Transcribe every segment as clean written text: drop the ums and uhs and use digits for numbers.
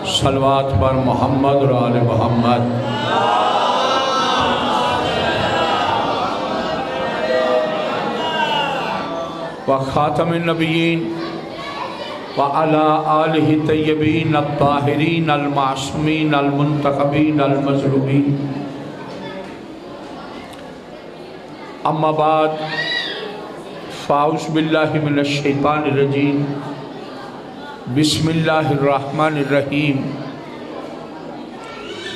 सलवात पर मोहम्मद और आले मोहम्मद। व ख़ातमिन नबिय्यीन व अला आलिहि तय्यबीन अत्ताहिरीन अल-मासूमीन अल-मुंतखबीन अल-मज़लूमीन। अम्मा बाद फ़ाऊज़ु बिल्लाहि मिनश शैतानिर रजीम। बिस्मिल्लाहिर्रहमानिर्रहीम।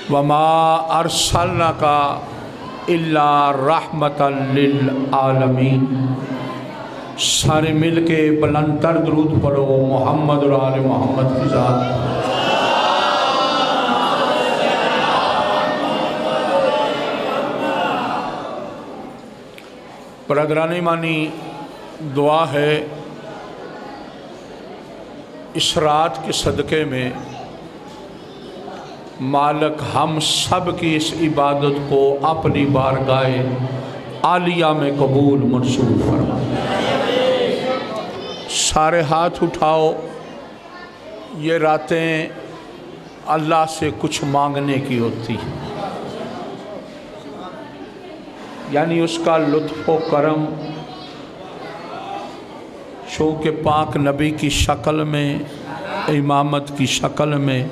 वमा अरसलनाका इल्ला रहमतल लिल आलमीन। सारे मिल के बुलंदतर दरूद पढ़ो मोहम्मद और आले मोहम्मद की ज़ात। बरदरानी मानी दुआ है, इस रात के सदक़े में मालिक हम सब की इस इबादत को अपनी बारगाह आलिया में कबूल मंसूब फरमा। सारे हाथ उठाओ। ये रातें अल्लाह से कुछ मांगने की होती है, यानी उसका लुत्फ़ व करम चूँकि पाक नबी की शक्ल में, इमामत की शक्ल में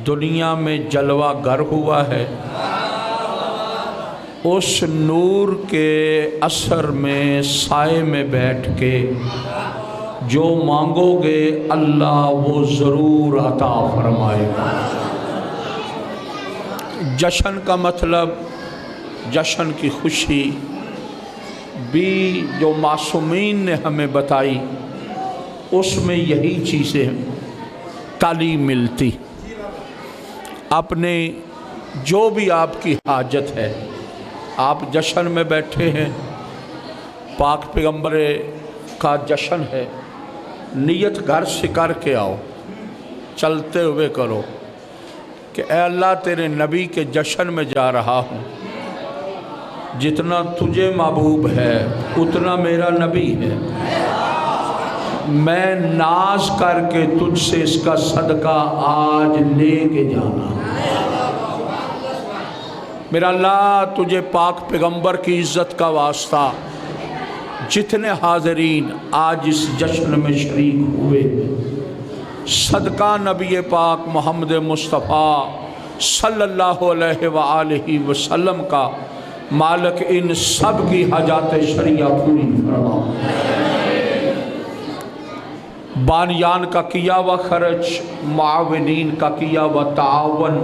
दुनिया में जलवा गर हुआ है। उस नूर के असर में साए में बैठ के जो मांगोगे अल्लाह वो ज़रूर अता फरमाएगा। जश्न का मतलब, जश्न की खुशी भी जो मासूमीन ने हमें बताई, उसमें यही चीज़ें तालीम मिलती। अपने जो भी आपकी हाजत है, आप जश्न में बैठे हैं, पाक पैगंबर का जश्न है, नियत घर से करके आओ, चलते हुए करो कि ऐ अल्लाह तेरे नबी के जश्न में जा रहा हूँ। जितना तुझे महबूब है उतना मेरा नबी है। मैं नाज करके तुझसे इसका सदका आज लेके जाना। मेरा अल्लाह तुझे पाक पैगंबर की इज़्ज़त का वास्ता, जितने हाज़रीन आज इस जश्न में शरीक हुए, सदका नबी पाक मोहम्मद मुस्तफ़ा सल्लल्लाहु अलैहि वसल्लम का मालिक इन सब की हजात शरिया पूरी फरमा। बानियान का किया व खर्च, मुआविनीन का किया व तावन,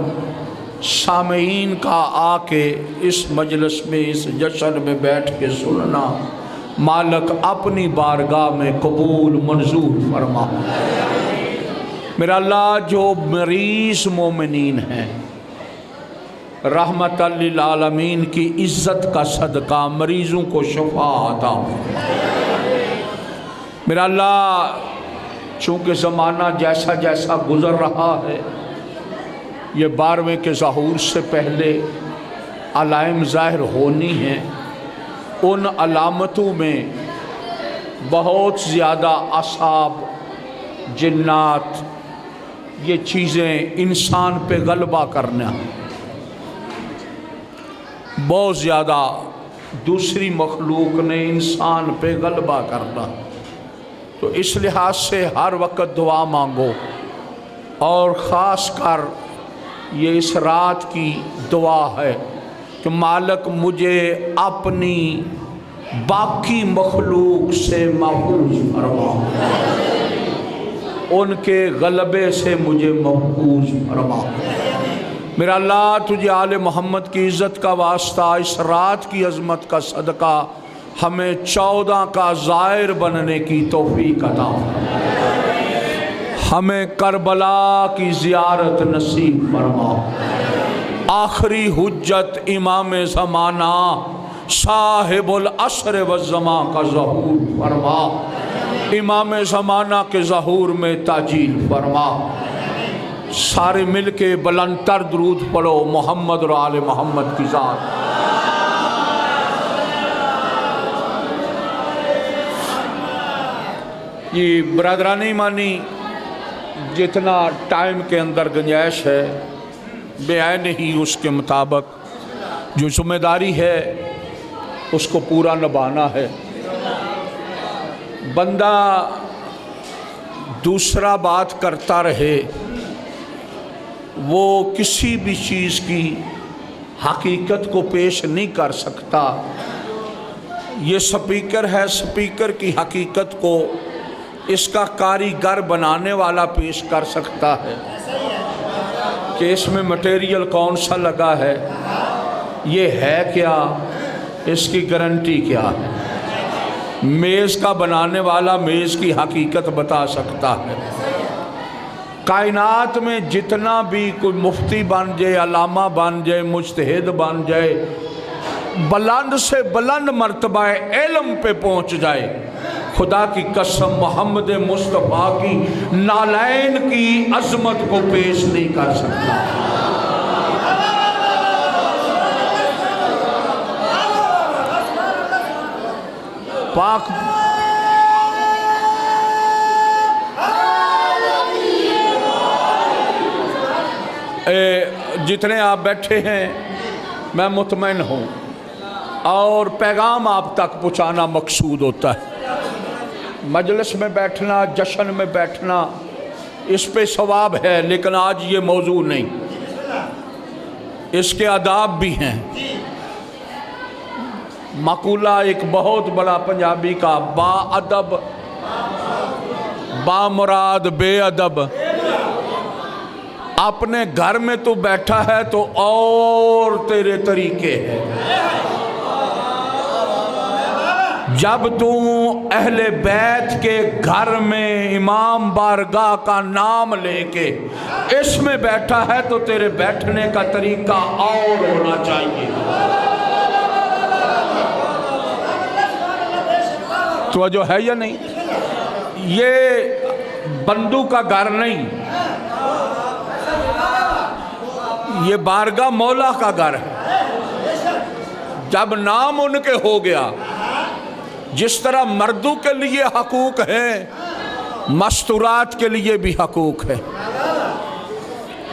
सामीन का आके इस मजलिस में, इस जश्न में बैठ के सुनना, मालिक अपनी बारगाह में कबूल मंजूर फरमा। मेरा अल्लाह जो मरीज़ मोमिनीन हैं, रहमतल लिल आलमीन की इज़्ज़त का सदका मरीज़ों को शफा अता फरमा। मेरा अल्लाह चूँकि ज़माना जैसा जैसा गुज़र रहा है, ये 12वें के ज़हूर से पहले अलाइम ज़ाहिर होनी हैं। उन अलामतों में बहुत ज़्यादा असाब, जिन्नात, ये चीज़ें इंसान पे गलबा करना, बहुत ज़्यादा दूसरी मखलूक ने इंसान पे गलबा करना। तो इस लिहाज से हर वक्त दुआ मांगो, और ख़ास कर ये इस रात की दुआ है कि मालिक मुझे अपनी बाकी मखलूक से महफूज फरमा, उनके गलबे से मुझे महफूज फरमा। मेरा अल्लाह तुझे आले मोहम्मद की इज़्ज़त का वास्ता, इस रात की अज़मत का सदका हमें 14 का ज़ाहिर बनने की तौफीक अता फरमा। हमें करबला की ज़ियारत नसीब फरमा। आखिरी हुज्जत इमाम ज़माना साहिबुल असर व ज़मा का ज़हूर फरमा। इमाम ज़माना के ज़हूर में ताजील फरमा। सारे मिल के बुलंदतर दरूद पढ़ो मोहम्मद और आले मोहम्मद की ज़ात। ये बरदरानी मानी जितना टाइम के अंदर गुंजाइश है बयान ही उसके मुताबिक जो जिम्मेदारी है उसको पूरा निभाना है। बंदा दूसरा बात करता रहे, वो किसी भी चीज़ की हकीकत को पेश नहीं कर सकता। ये स्पीकर है, स्पीकर की हकीकत को इसका कारीगर बनाने वाला पेश कर सकता है कि इसमें मटेरियल कौन सा लगा है, ये है क्या, इसकी गारंटी क्या है। मेज़ का बनाने वाला मेज़ की हकीकत बता सकता है। कायनात में जितना भी कोई मुफ्ती बन जाए, अलामा बन जाए, मुज्तहिद बन जाए, बुलंद से बुलंद मर्तबा इल्म पे पहुँच जाए, खुदा की कसम मोहम्मद मुस्तफ़ा की नालैन की अज़मत को पेश नहीं कर सकता। पाक जितने आप बैठे हैं मैं मुतमईन हूँ और पैगाम आप तक पहुँचाना मकसूद होता है। मजलिस में बैठना, जश्न में बैठना, इस पे सवाब है, लेकिन आज ये मौजू नहीं, इसके आदाब भी हैं। मकूला एक बहुत बड़ा पंजाबी का, बाअदब बामुराद बेअदब। अपने घर में तो बैठा है तो और तेरे तरीके हैं, जब तू अहले बैत के घर में इमाम बारगाह का नाम लेके इसमें बैठा है तो तेरे बैठने का तरीका और होना चाहिए। तो जो है या नहीं, ये बंदू का घर नहीं, ये बारगाह मौला का घर है। जब नाम उनके हो गया, जिस तरह मर्दों के लिए हकूक है, मस्तूरात के लिए भी हकूक है।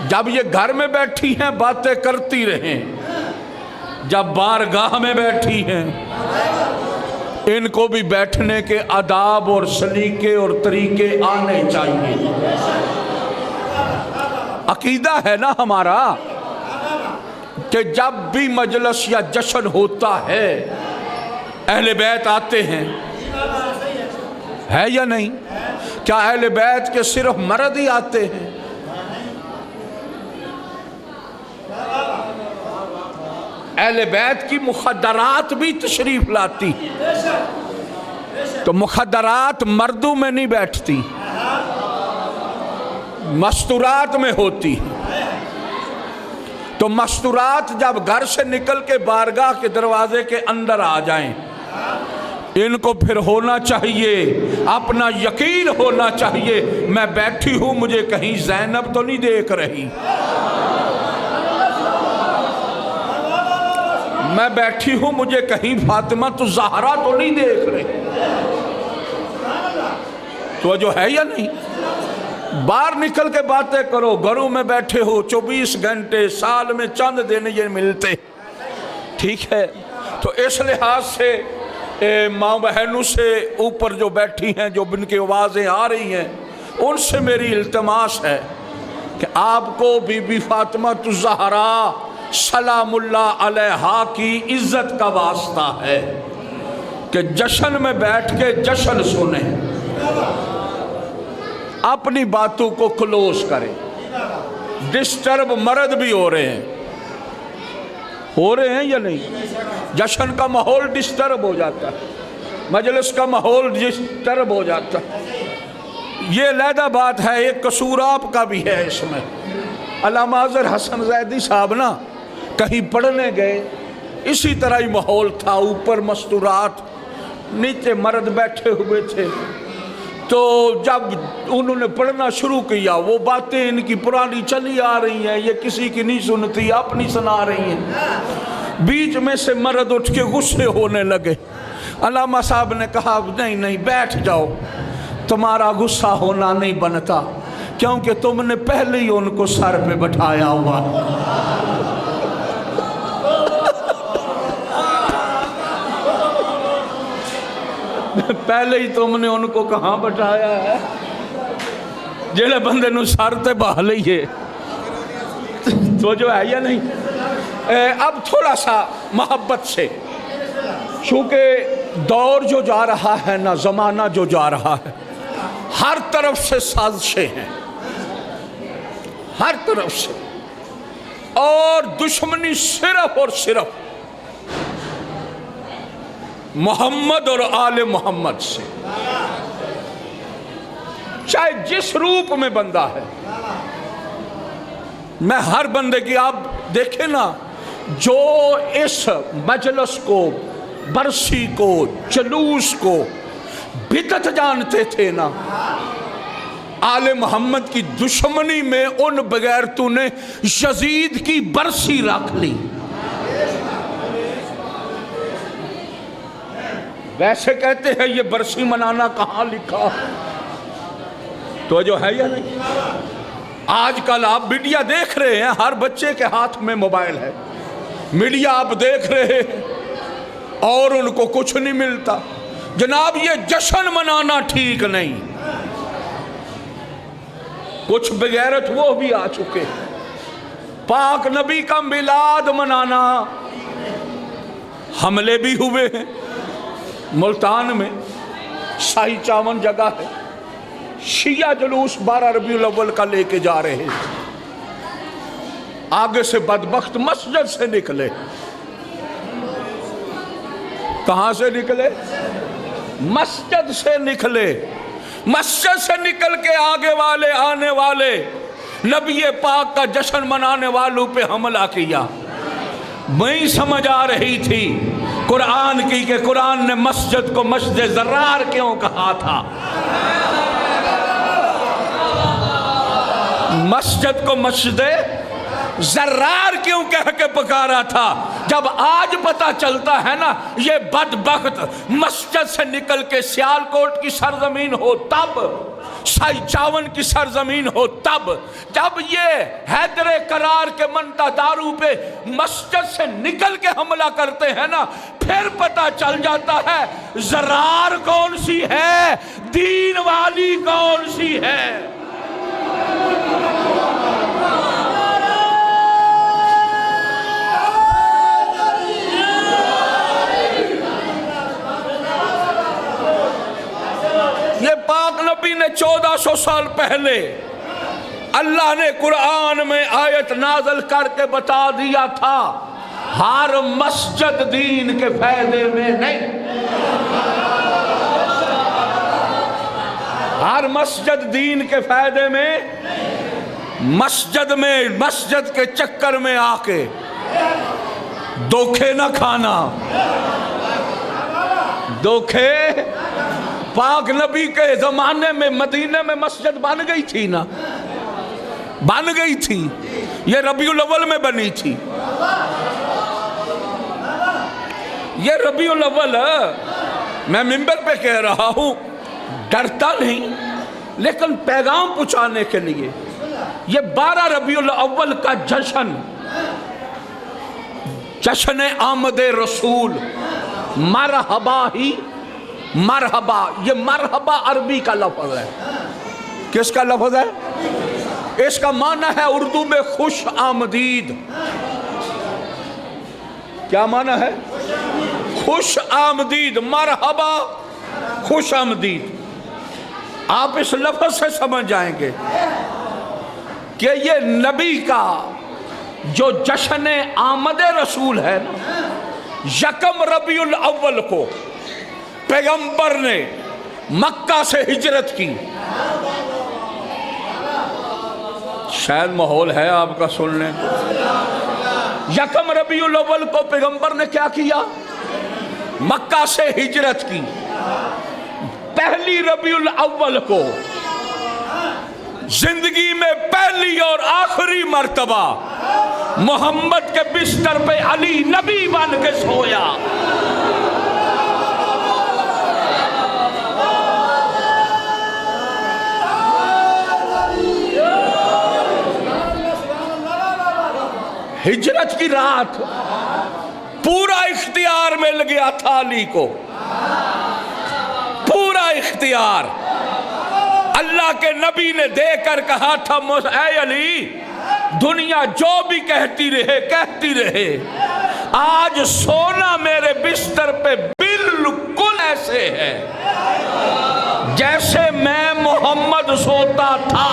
जब ये घर में बैठी हैं बातें करती रहें, जब बारगाह में बैठी हैं इनको भी बैठने के आदाब और सलीके और तरीके आने चाहिए। अकीदा है ना हमारा कि जब भी मजलिस या जश्न होता है अहले बैत आते हैं, है या नहीं? क्या अहले बैत के सिर्फ मर्द ही आते हैं? अहले बैत की मुखद्दरात भी तशरीफ लाती, तो मुखद्दरात मर्दों में नहीं बैठती, मस्तूरात में होती। तो मस्तूरात जब घर से निकल के बारगाह के दरवाजे के अंदर आ जाएं, इनको फिर होना चाहिए, अपना यकीन होना चाहिए, मैं बैठी हूं, मुझे कहीं ज़ैनब तो नहीं देख रही, मैं बैठी हूं, मुझे कहीं फातिमा तो ज़हरा तो नहीं देख रही। तो जो है या नहीं, बाहर निकल के बातें करो। घरों में बैठे हो 24 घंटे, साल में चंद दिन ये मिलते, ठीक है। तो इस लिहाज से माँ बहनों से ऊपर जो बैठी हैं, जो इनकी आवाज़ें आ रही हैं, उनसे मेरी इल्तमास है कि आपको बीबी फातिमा तो ज़हरा सलामुल्लाह अलैहा की इज्जत का वास्ता है कि जश्न में बैठ के जश्न सुने, अपनी बातों को क्लोज करें। डिस्टर्ब मर्द भी हो रहे हैं या नहीं? जश्न का माहौल डिस्टर्ब हो जाता है, मजलिस का माहौल डिस्टर्ब हो जाता है। ये अलहदा बात है, एक कसूर आपका भी है इसमें। अल्लामा अज़हर हसन ज़ैदी साहब ना कहीं पढ़ने गए, इसी तरह ही माहौल था, ऊपर मस्तूरात, नीचे मर्द बैठे हुए थे। तो जब उन्होंने पढ़ना शुरू किया, वो बातें इनकी पुरानी चली आ रही हैं, ये किसी की नहीं सुनती, अपनी सुना रही हैं। बीच में से मर्द उठ के गुस्से होने लगे। अल्लामा साहब ने कहा नहीं नहीं बैठ जाओ, तुम्हारा गुस्सा होना नहीं बनता, क्योंकि तुमने पहले ही उनको सर पे बैठाया हुआ। पहले ही तुमने उनको कहाँ बैठाया है? जेड़े बंदे नूं सर ते बहा लईए तो जो है या नहीं। अब थोड़ा सा मोहब्बत से, चूँकि दौर जो जा रहा है ना, ज़माना जो जा रहा है, हर तरफ से साजिशें हैं, हर तरफ से, और दुश्मनी सिर्फ और सिर्फ मोहम्मद और आले मोहम्मद से, चाहे जिस रूप में बंदा है। मैं हर बंदे की, आप देखें ना, जो इस मजलिस को, बरसी को, जुलूस को बिदअत जानते थे ना, आले मोहम्मद की दुश्मनी में उन बगैर तूने यजीद की बरसी रख ली। वैसे कहते हैं ये बरसी मनाना कहाँ लिखा, तो जो है या नहीं। आजकल आप मीडिया देख रहे हैं, हर बच्चे के हाथ में मोबाइल है, मीडिया आप देख रहे हैं और उनको कुछ नहीं मिलता। जनाब ये जश्न मनाना ठीक नहीं। कुछ बेगैरत वो भी आ चुके, पाक नबी का मिलाद मनाना, हमले भी हुए हैं। मुल्तान में शाही चावन जगह है, शिया जुलूस 12 रबीउल अव्वल का लेके जा रहे हैं, आगे से बदबख्त मस्जिद से निकले। कहां से निकले? मस्जिद से निकले। मस्जिद से निकल के आगे वाले, आने वाले नबी पाक का जश्न मनाने वालों पे हमला किया। नहीं समझ आ रही थी कुरान की कि कुरान ने मस्जिद को मस्जिद ज़र्रार क्यों कहा था, मस्जिद को मस्जिद ज़र्रार क्यों कह के पुकारा था। जब आज पता चलता है ना, ये बदबख्त मस्जिद से निकल के सियालकोट की सरजमीन हो तब, शाही चावन की सरजमीन हो तब, जब ये हैदर करार के मनता दारू पे मस्जिद से निकल के हमला करते हैं ना, फिर पता चल जाता है ज़र्रार कौन सी है, दीन वाली कौन सी है। ये पाक नबी ने 1400 साल पहले अल्लाह ने कुरान में आयत नाज़िल करके बता दिया था, हर मस्जिद दीन के फायदे में नहीं, हर मस्जिद दीन के फायदे में। मस्जिद के चक्कर में आके धोखे न खाना, धोखे। पाक नबी के जमाने में मदीने में मस्जिद बन गई थी ना, बन गई थी, ये रबीउल अव्वल में बनी थी। ये रबीउल अव्वल, मैं मिंबर पे कह रहा हूं, डरता नहीं, लेकिन पैगाम पहुंचाने के लिए ये 12 रबीउल अव्वल का जश्न आमद रसूल, मरहबा ही मरहबा। ये मरहबा अरबी का लफ्ज़ है। किसका लफ्ज़ है? इसका माना है उर्दू में खुश आमदीद। क्या माना है? खुश आमदीद, मरहबा, खुश आमदीद। आप इस लफ्ज़ से समझ जाएंगे कि ये नबी का जो जश्न आमद रसूल है ना, यकम रबीउल अव्वल को पैगंबर ने मक्का से हिजरत की। शायद माहौल है आपका सुनने। यकम रबीउल अव्वल को पैगंबर ने क्या किया? मक्का से हिजरत की। पहली रबीउल अव्वल को जिंदगी में पहली और आखिरी मर्तबा मोहम्मद के बिस्तर पे अली नबी बन के सोया। हिजरत की रात पूरा इख्तियार मिल गया था अली को, पूरा इख्तियार। अल्लाह के नबी ने देकर कहा था, ऐ अली, दुनिया जो भी कहती रहे, आज सोना मेरे बिस्तर पे बिल्कुल ऐसे है जैसे मैं मोहम्मद सोता था।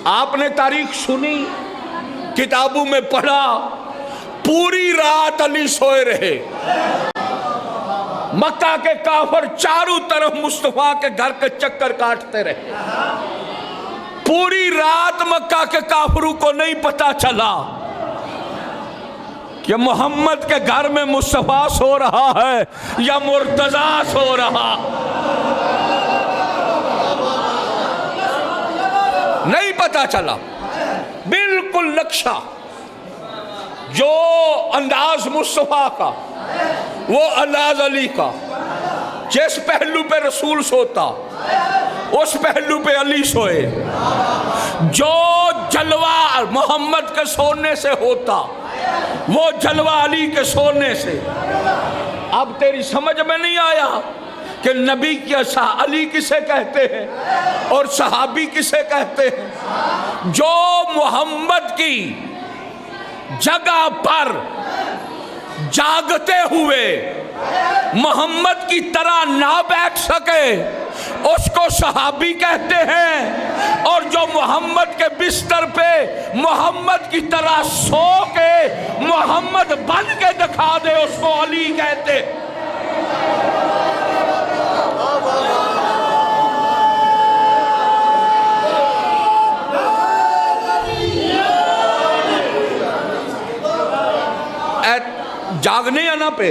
आपने तारीख सुनी, किताबों में पढ़ा, पूरी रात अली सोए रहे। मक्का के काफिर चारों तरफ मुस्तफा के घर के चक्कर काटते रहे। पूरी रात मक्का के काफिरों को नहीं पता चला कि मोहम्मद के घर में मुस्तफा सो रहा है या मुर्तजा सो रहा, नहीं पता चला। बिल्कुल नक्शा, जो अंदाज मुस्तफा का वो अंदाज अली का। जिस पहलू पे रसूल सोता उस पहलू पे अली सोए। जो जलवा मोहम्मद के सोने से होता वो जलवा अली के सोने से। अब तेरी समझ में नहीं आया कि नबी क्या अली किसे कहते हैं और सहाबी किसे कहते हैं? जो मोहम्मद की जगह पर जागते हुए मोहम्मद की तरह ना बैठ सके उसको सहाबी कहते हैं, और जो मोहम्मद के बिस्तर पे मोहम्मद की तरह सो के मोहम्मद बन के दिखा दे उसको अली कहते। जागने आना पे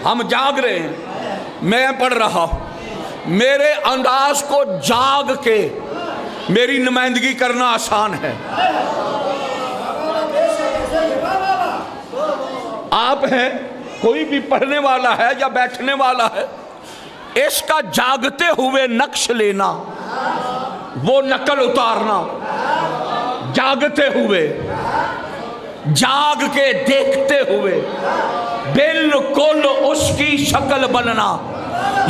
हम जाग रहे हैं। मैं पढ़ रहा हूं, मेरे अंदाज को जाग के मेरी नुमाइंदगी करना आसान है। आप हैं, कोई भी पढ़ने वाला है या बैठने वाला है, इसका जागते हुए नक्श लेना, वो नकल उतारना, जागते हुए, जाग के देखते हुए बिल्कुल उसकी शक्ल बनना,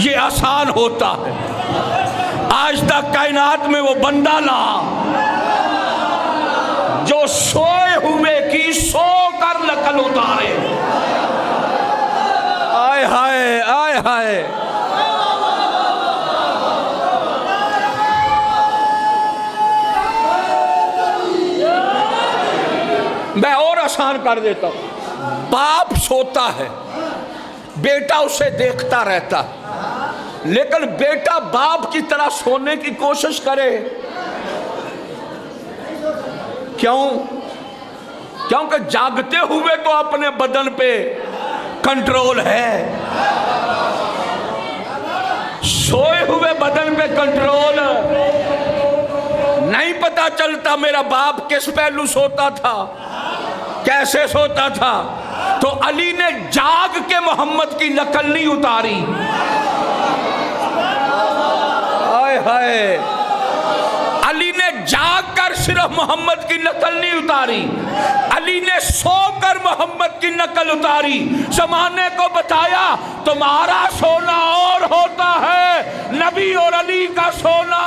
ये आसान होता है। आज तक कायनात में वो बंदा ना जो सोए हुए की सो कर नकल उतारे। आय हाय, आय हाय। मैं और आसान कर देता हूं। बाप सोता है, बेटा उसे देखता रहता है, लेकिन बेटा बाप की तरह सोने की कोशिश करे। क्यों? क्योंकि जागते हुए तो अपने बदन पे कंट्रोल है, सोए हुए बदन पे कंट्रोल नहीं। पता चलता मेरा बाप किस पहलू सोता था, कैसे सोता था। तो अली ने जाग के मोहम्मद की नकल नहीं उतारी। हाय हाय। अली ने जाग कर सिर्फ मोहम्मद की नकल नहीं उतारी, अली ने सोकर मोहम्मद की नकल उतारी। जमाने को बताया तुम्हारा सोना और होता है, नबी और अली का सोना।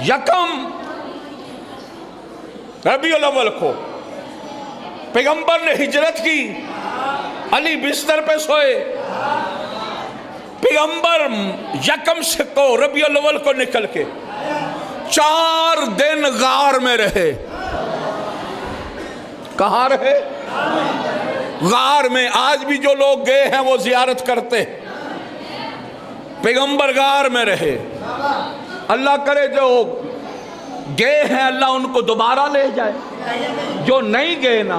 यकम रबीउल अव्वल को पैगंबर ने हिजरत की, अली बिस्तर पे सोए। पैगंबर यकम से को रबीउल अव्वल को निकल के 4 दिन गार में रहे। कहाँ रहे? गार में। आज भी जो लोग गए हैं वो जियारत करते। पैगंबर गार में रहे। अल्लाह करे जो गए हैं अल्लाह उनको दोबारा ले जाए, जो नहीं गए ना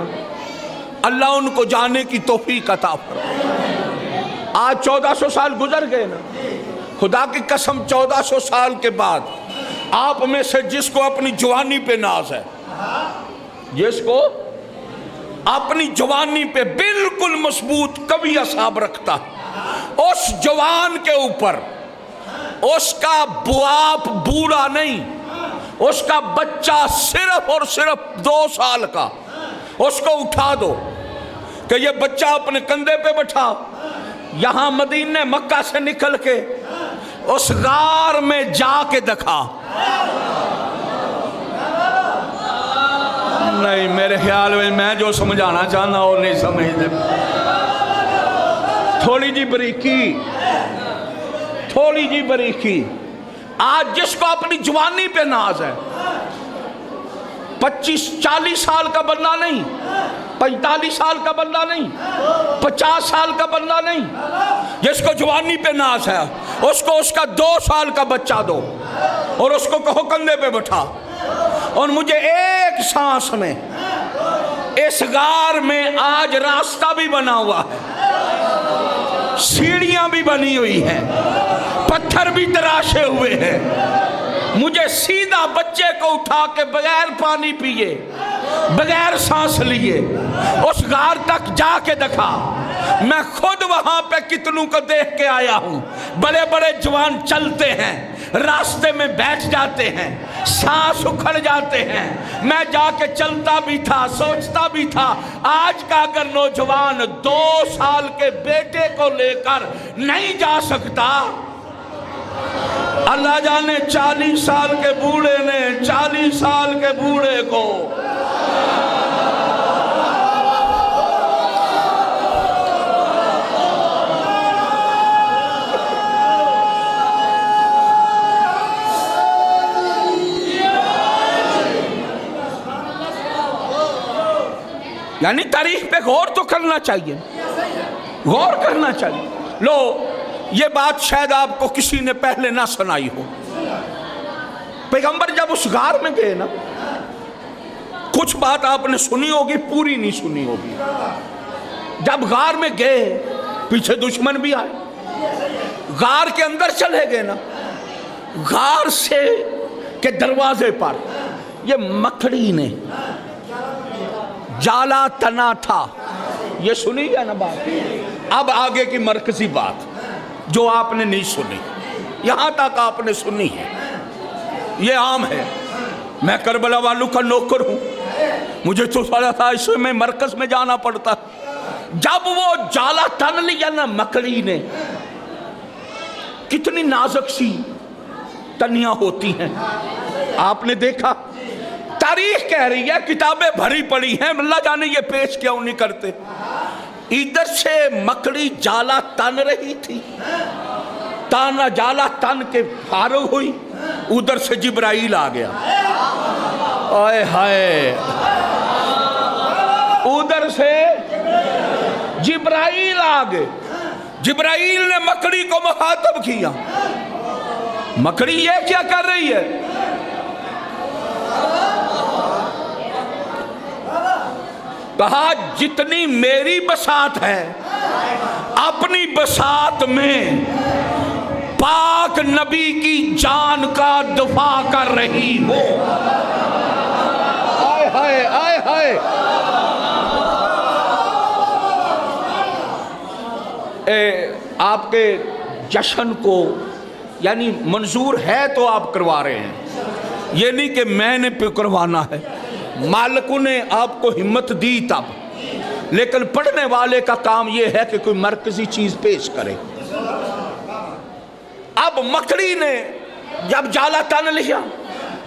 अल्लाह उनको जाने की तौफीक अता फरमाए। आज 1400 साल गुजर गए ना, खुदा की कसम 1400 साल के बाद आप में से जिसको अपनी जवानी पे नाज है, जिसको अपनी जवानी पे बिल्कुल मजबूत कभी असाब रखता है, उस जवान के ऊपर उसका बाप बूढ़ा नहीं, उसका बच्चा सिर्फ और सिर्फ 2 साल का, उसको उठा दो कि ये बच्चा अपने कंधे पे बैठाओ, यहां मदीने मक्का से निकल के उस गार में जाके दिखा। नहीं, मेरे ख्याल में मैं जो समझाना चाहना वो नहीं समझते। थोड़ी जी बरीकी, थोड़ी जी बरीकी। आज जिसको अपनी जवानी पे नाज है, 25-40 साल का बंदा नहीं, 45 साल का बंदा नहीं, 50 साल का बंदा नहीं, जिसको जवानी पे नाज है, उसको उसका 2 साल का बच्चा दो और उसको कहो कंधे पे बैठा, और मुझे एक सांस में इस गार में आज रास्ता भी बना हुआ है, सीढ़ियां भी बनी हुई हैं, पत्थर भी तराशे हुए हैं, मुझे सीधा बच्चे को उठा के बगैर पानी पिए, बगैर सांस लिए उस गार तक जाके देखा। मैं खुद वहां पे कितनों को देख के आया हूं। बड़े बड़े जवान चलते हैं, रास्ते में बैठ जाते हैं, सांस उखड़ जाते हैं। मैं जाके चलता भी था, सोचता भी था, आज का अगर नौजवान 2 साल के बेटे को लेकर नहीं जा सकता, अल्लाह जाने 40 साल के बूढ़े ने 40 साल के बूढ़े को यानी तारीख पे गौर तो करना चाहिए, गौर करना चाहिए। लो, ये बात शायद आपको किसी ने पहले ना सुनाई हो। पैगंबर जब उस गार में गए ना, कुछ बात आपने सुनी होगी, पूरी नहीं सुनी होगी। जब गार में गए, पीछे दुश्मन भी आए, गार के अंदर चले गए ना, गार से के दरवाजे पर ये मकड़ी ने जाला तना था। ये सुनी है ना बात। अब आगे की मरकजी बात जो आपने नहीं सुनी, यहां तक आपने सुनी है, ये आम है। मैं करबला वालों का नौकर हूं, मुझे तो सारा था इसमें मरकज में जाना पड़ता। जब वो जाला तन लिया ना मकड़ी ने, कितनी नाजुक सी तनियां होती हैं, आपने देखा। तारीख कह रही है, किताबें भरी पड़ी हैं, अल्लाह जाने ये पेश क्यों नहीं करते। इधर से मकड़ी जाला तन रही थी, ताना जाला तन के फारूक हुई, उधर से जिब्राइल आ गया। ओए हाय, उधर से जिब्राइल आ गए। जिब्राइल ने मकड़ी को मुखातब किया, मकड़ी ये क्या कर रही है? कहा जितनी मेरी बसात है, अपनी बसात में पाक नबी की जान का दफा कर रही हो। आय हाय, आय हाय। आपके जश्न को यानी मंजूर है तो आप करवा रहे हैं, ये नहीं कि मैंने पे करवाना है। मालिकों ने आपको हिम्मत दी तब, लेकिन पढ़ने वाले का काम यह है कि कोई मरकजी चीज पेश करे। अब मकड़ी ने जब जाला तन लिया,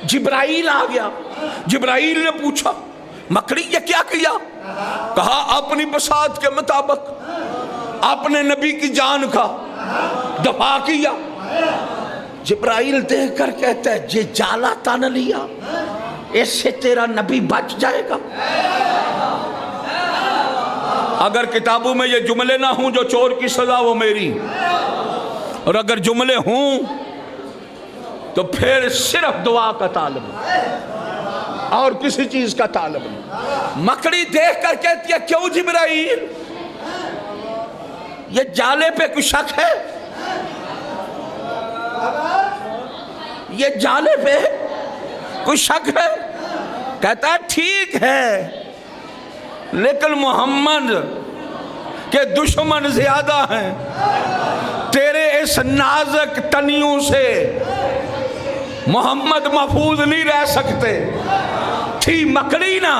जिब्राइल आ गया। जिब्राइल ने पूछा, मकड़ी ये क्या किया? कहा अपनी बसात के मुताबिक अपने नबी की जान का दफा किया। जिब्राइल देख कर कहता है, जे जाला तन लिया, इससे तेरा नबी बच जाएगा। अगर किताबों में ये जुमले ना हों जो चोर की सजा वो मेरी, और अगर जुमले हों तो फिर सिर्फ दुआ का तालिब। और किसी चीज का तालब नहीं। मकड़ी देख कर कहती है क्यों जिब्राइल, ये जाले पे कुछ शक है? ये जाले पे कुछ शक है? कहता है ठीक है, लेकिन मोहम्मद के दुश्मन ज्यादा हैं, तेरे इस नाजुक तनियों से मोहम्मद महफूज नहीं रह सकते। थी मकड़ी ना,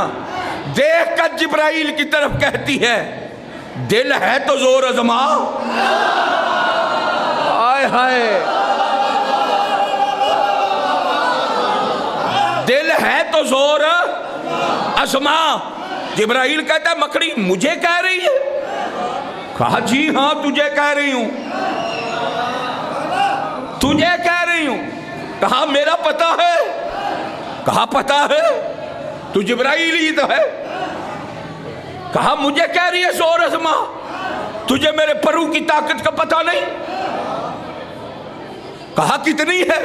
देख कर जिब्राइल की तरफ कहती है दिल है तो जोर अजमा। हाय हाय, दिल है तो जोर अजमा। जिब्राइल कहता है मकड़ी मुझे कह रही है? कहा जी हां तुझे कह रही हूं, तुझे कह रही हूं। कहा मेरा पता है? कहा पता है, तू जिब्राइल ही तो है। कहा मुझे कह रही है जोर अजमा, तुझे मेरे परू की ताकत का पता नहीं? कहा कितनी है?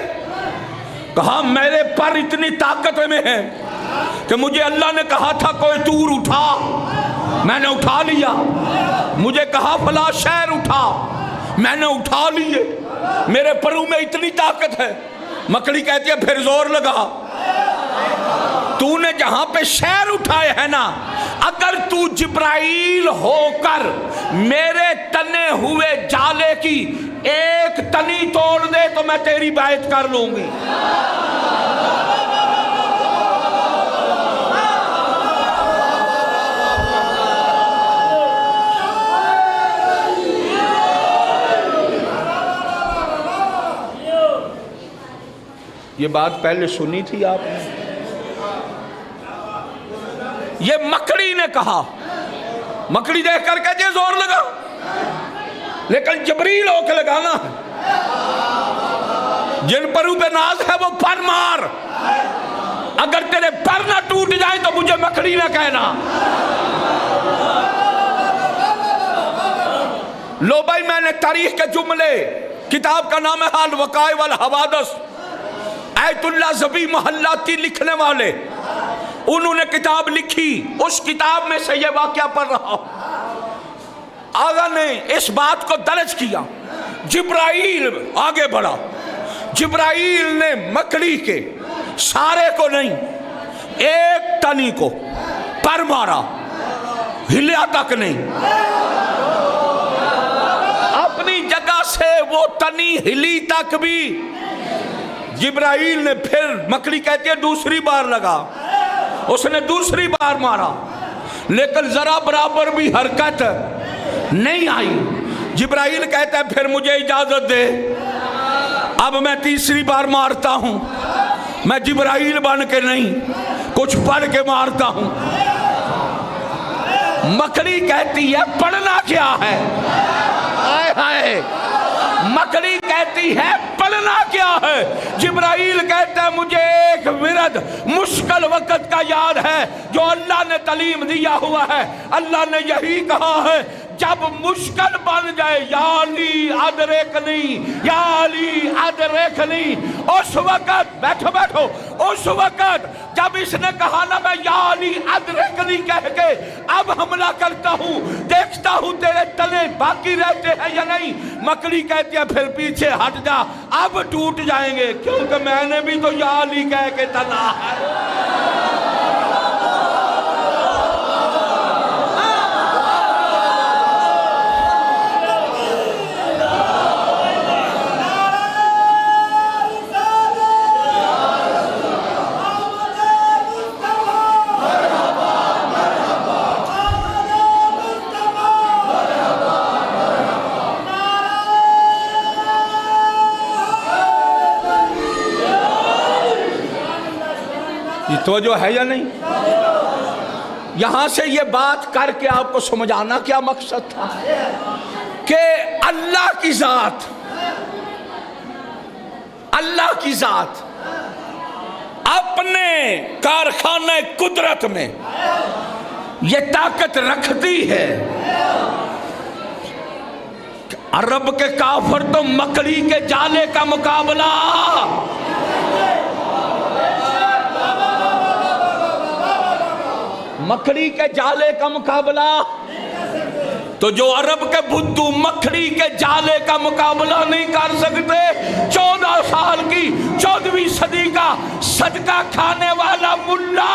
कहा मेरे पर इतनी ताकत में है कि मुझे अल्लाह ने कहा था कोई तूर उठा, मैंने उठा लिया। मुझे कहा फला शहर उठा, मैंने उठा लिए। मेरे परू में इतनी ताकत है। मकड़ी कहती है फिर जोर लगा, तूने जहां पे शहर उठाए है ना, अगर तू जिब्राइल होकर मेरे तने हुए जाले की एक तनी तोड़ दे तो मैं तेरी बैत कर लूंगी। ये बात पहले सुनी थी आपने? ये मकड़ी ने कहा। मकड़ी देख कर कहते जोर लगा, लेकिन जिब्रील होकर लगाना है। जिन परू पे नाज है वो पर मार, अगर तेरे पर ना टूट जाए तो मुझे मकड़ी ना कहना। लो भाई, मैंने तारीख के जुमले, किताब का नाम है हाल वकाए वाल हवादस, आयतुल्लाह ज़बी मोहल्लाती लिखने वाले, उन्होंने किताब लिखी। उस किताब में से यह वाकया पढ़ रहा हूं। आगा ने इस बात को दर्ज किया। जिब्राइल आगे बढ़ा। जिब्राइल ने मकड़ी के सारे को नहीं, एक तनी को पर मारा, हिला तक नहीं। अपनी जगह से वो तनी हिली तक भी। जिब्राइल ने फिर, मकड़ी कहती है दूसरी बार लगा, उसने दूसरी बार मारा, लेकिन जरा बराबर भी हरकत नहीं आई। जिब्राइल कहता है फिर मुझे इजाजत दे, अब मैं तीसरी बार मारता हूं। मैं जिब्राइल बन के नहीं, कुछ पढ़ के मारता हूं। मकड़ी कहती है पढ़ना क्या है? हाय हाय, मकड़ी कहती है पढ़ना क्या है? जिब्राइल कहता है मुझे एक विरद मुश्किल वक्त का याद है जो अल्लाह ने तालीम दिया हुआ है। अल्लाह ने यही कहा है जब मुश्किल बन जाए, या अली अदरकनी, या अली अदरकनी, उस वक्त बैठो बैठो, उस वक्त जब इसने कहा ना मैं या अली अदरकनी कह के अब हमला करता हूं, देखता हूं तेरे तने बाकी रहते हैं या नहीं। मकड़ी कहती है फिर पीछे हट जा, अब टूट जाएंगे, क्योंकि मैंने भी तो या अली कह के तना है। तो जो है या नहीं? यहां से ये बात करके आपको समझाना क्या मकसद था कि अल्लाह की जात, अल्लाह की जात अपने कारखाने कुदरत में ये ताकत रखती है। अरब के काफिर तो मकड़ी के जाले का मुकाबला मकड़ी के जाले का मुकाबला, तो जो अरब के बुद्धू मकड़ी के जाले का मुकाबला नहीं कर सकते, 14 साल की 14वीं सदी का सदका खाने वाला मुल्ला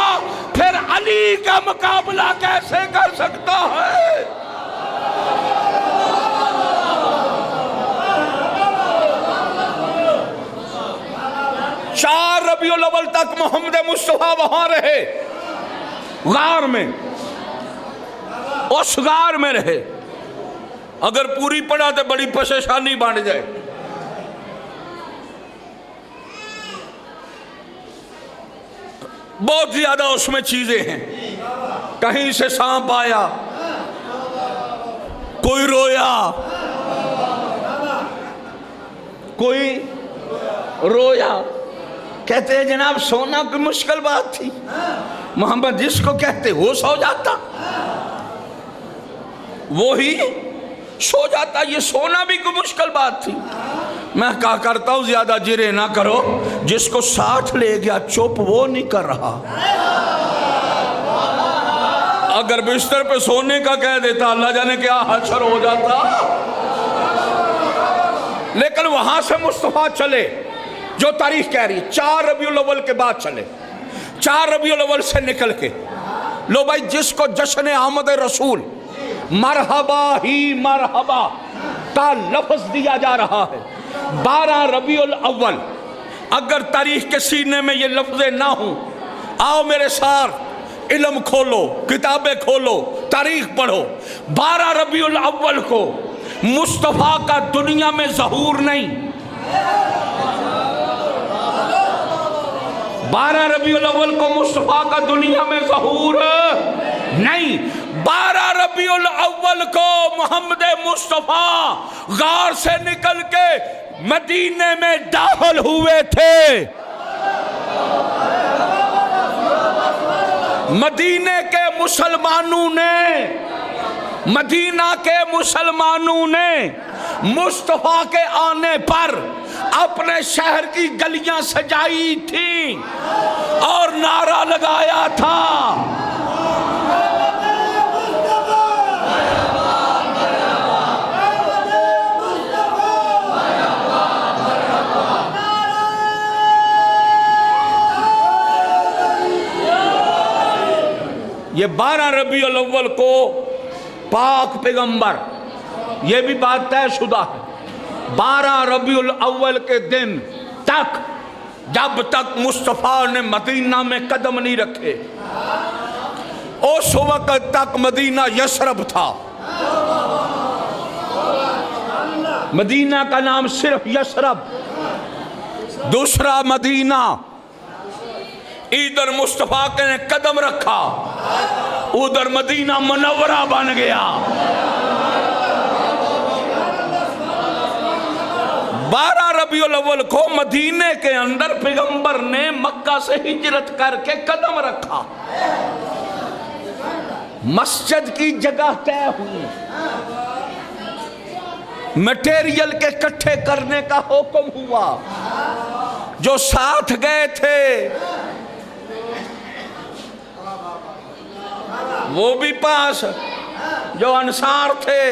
फिर अली का मुकाबला कैसे कर सकता है? चार रबीउल अव्वल तक मोहम्मद मुस्तफा वहां रहे, गार में, उस गार में रहे। अगर पूरी पड़ा तो बड़ी परेशानी बन जाए। बहुत ज्यादा उसमें चीजें हैं, कहीं से सांप आया, कोई रोया, कोई रोया। कहते हैं जनाब सोना कोई मुश्किल बात थी, मोहम्मद जिसको कहते वो सो जाता, वो ही सो जाता, ये सोना भी कोई मुश्किल बात थी। मैं कहा करता हूं ज्यादा जिरे ना करो, जिसको साथ ले गया चुप वो नहीं कर रहा। अगर बिस्तर पे सोने का कह देता अल्लाह जाने क्या हशर हो जाता। लेकिन वहां से मुस्तफा चले, जो तारीख कह रही है 4 रबीउल अव्वल के बाद चले, 4 रबीउल अव्वल से निकल के लो भाई, जिसको जश्न आमद रसूल मरहबा ही मरहबा का लफ्ज दिया जा रहा है 12 रबीउल अव्वल। अगर तारीख के सीने में ये लफ्ज़े ना हो, आओ मेरे साथ इल्म खोलो, किताबें खोलो, तारीख पढ़ो। 12 रबीउल अव्वल को मुस्तफ़ा का दुनिया में ज़हूर नहीं, 12 रबीउल अव्वल को मुस्तफ़ा का दुनिया में ज़हूर नहीं। 12 रबीउल अव्वल को मोहम्मद मुस्तफ़ा गार से निकल के मदीने में दाखिल हुए थे। मदीने के मुसलमानों ने, मदीना के मुसलमानों ने मुस्तफ़ा के आने पर अपने शहर की गलियां सजाई थी और नारा लगाया था, ये 12 रबीउल अव्वल को पाक पैगंबर, ये भी बात तयशुदा है, 12 रबीउल अव्वल के दिन तक, जब तक मुस्तफ़ा ने मदीना में कदम नहीं रखे, उस वक्त तक मदीना यशरब था। मदीना का नाम सिर्फ यशरब, दूसरा मदीना। इधर मुस्तफ़ा के ने कदम रखा, उधर मदीना मुनव्वरा बन गया। 12 रबीउल अव्वल को मदीने के अंदर पैगंबर ने मक्का से हिजरत करके कदम रखा। मस्जिद की जगह तय हुई, मटेरियल के इकट्ठे करने का हुक्म हुआ। जो साथ गए थे वो भी पास, जो अंसार थे,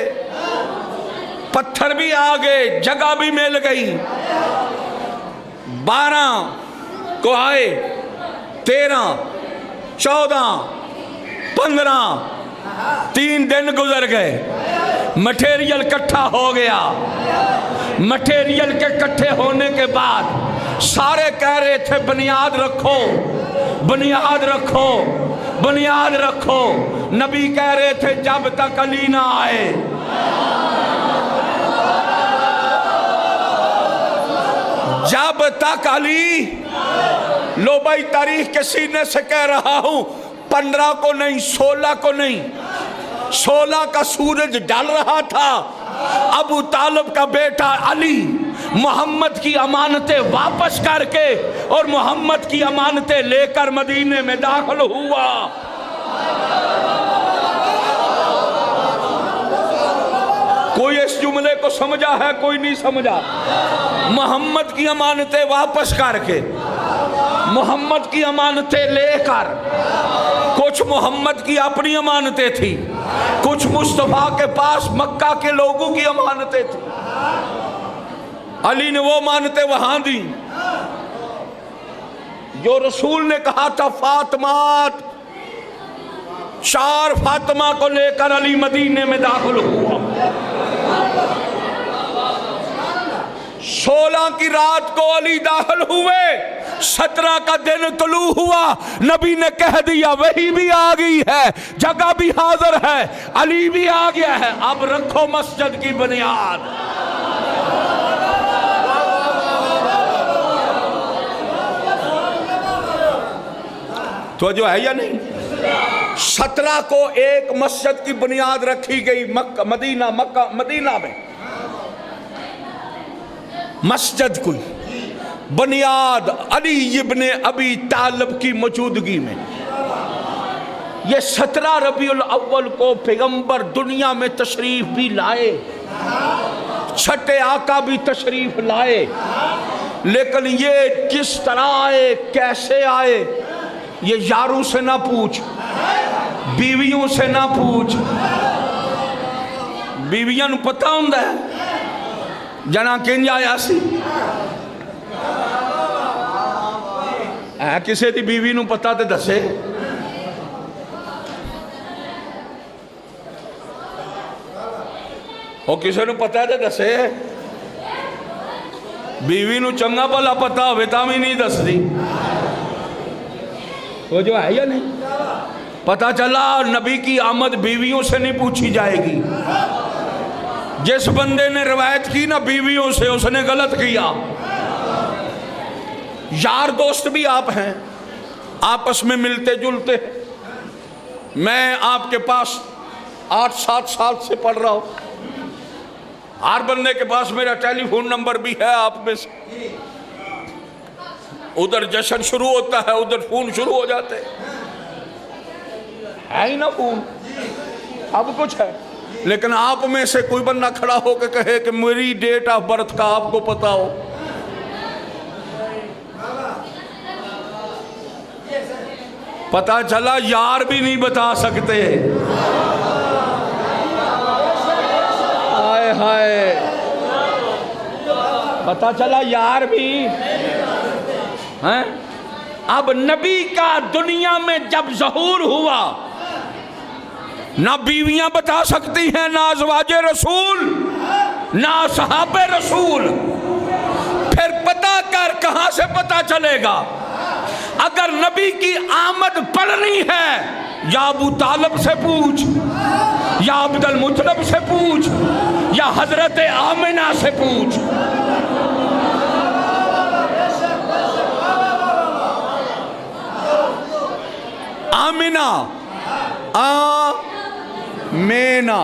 पत्थर भी आ गए, जगह भी मिल गई। 12 को आए, 13, 14, 15, 3 दिन गुजर गए, मटेरियल इकट्ठा हो गया। मटेरियल के इकट्ठे होने के बाद सारे कह रहे थे बुनियाद रखो, बुनियाद रखो, बुनियाद रखो। नबी कह रहे थे जब तक अली ना आए। जब तक अली, लो भाई तारीख के सीने से कह रहा हूं, 15 को नहीं, 16 को नहीं, 16 का सूरज ढल रहा था। अबू तालिब का बेटा अली मोहम्मद की अमानतें वापस करके और मोहम्मद की अमानतें लेकर मदीने में दाखिल हुआ। कोई इस जुमले को समझा है, कोई नहीं समझा। मोहम्मद की अमानतें वापस करके, मोहम्मद की अमानतें लेकर, को कुछ मोहम्मद की अपनी अमानतें थी, कुछ मुस्तफ़ा के पास मक्का के लोगों की अमानतें थी। अली ने वो मानते वहां दी जो रसूल ने कहा था फातिमात, 4 फातिमा को लेकर अली मदीने में दाखिल हुआ। 16 की रात को अली दाखिल हुए, 17 का दिन तुलू हुआ, नबी ने कह दिया वही भी आ गई है, जगह भी हाजिर है, अली भी आ गया है, अब रखो मस्जिद की बुनियाद। तो जो है या नहीं, 17 को एक मस्जिद की बुनियाद रखी गई मदीना में, मस्जिद की बुनियाद अली इब्ने अबी तालिब की मौजूदगी में। ये 17 रबीउल अव्वल को पैगंबर दुनिया में तशरीफ भी लाए, छठे आका भी तशरीफ लाए, लेकिन ये किस तरह आए, कैसे आए, ये यारों से ना पूछ, बीवियों से ना पूछ। बीवियां नूं पता हुंदा है जना किंज आया सी, किसी दी बीवी नूं पता ते दसे। और किसी नूं पता ते दसे, बीवी नूं चंगा भला पता होवे तां भी नहीं दसदी। वो जो है या नहीं, पता चला नबी की आमद बीवियों से नहीं पूछी जाएगी। जिस बंदे ने रवायत की ना बीवियों से, उसने गलत किया। यार दोस्त भी आप हैं, आपस में मिलते जुलते। मैं आपके पास 8-7 साल से पढ़ रहा हूं, हर बंदे के पास मेरा टेलीफोन नंबर भी है आप में से। उधर जश्न शुरू होता है, उधर फोन शुरू हो जाते है ही ना, फोन अब कुछ है। लेकिन आप में से कोई बंदा खड़ा होकर कहे कि मेरी डेट ऑफ बर्थ का आपको पता हो, पता चला यार भी नहीं बता सकते। हाय हाय, पता चला यार भी हैं। अब नबी का दुनिया में जब ज़हूर हुआ, ना बीवियां बता सकती हैं, ना अज़वाजे रसूल, ना सहाबे रसूल। फिर पता कर, कहां से पता चलेगा? अगर नबी की आमद पढ़नी है, या अबू तालिब से पूछ, या अब्दुल मुत्तलिब से पूछ, या हजरत आमिना से पूछ। आमिना, आमेना,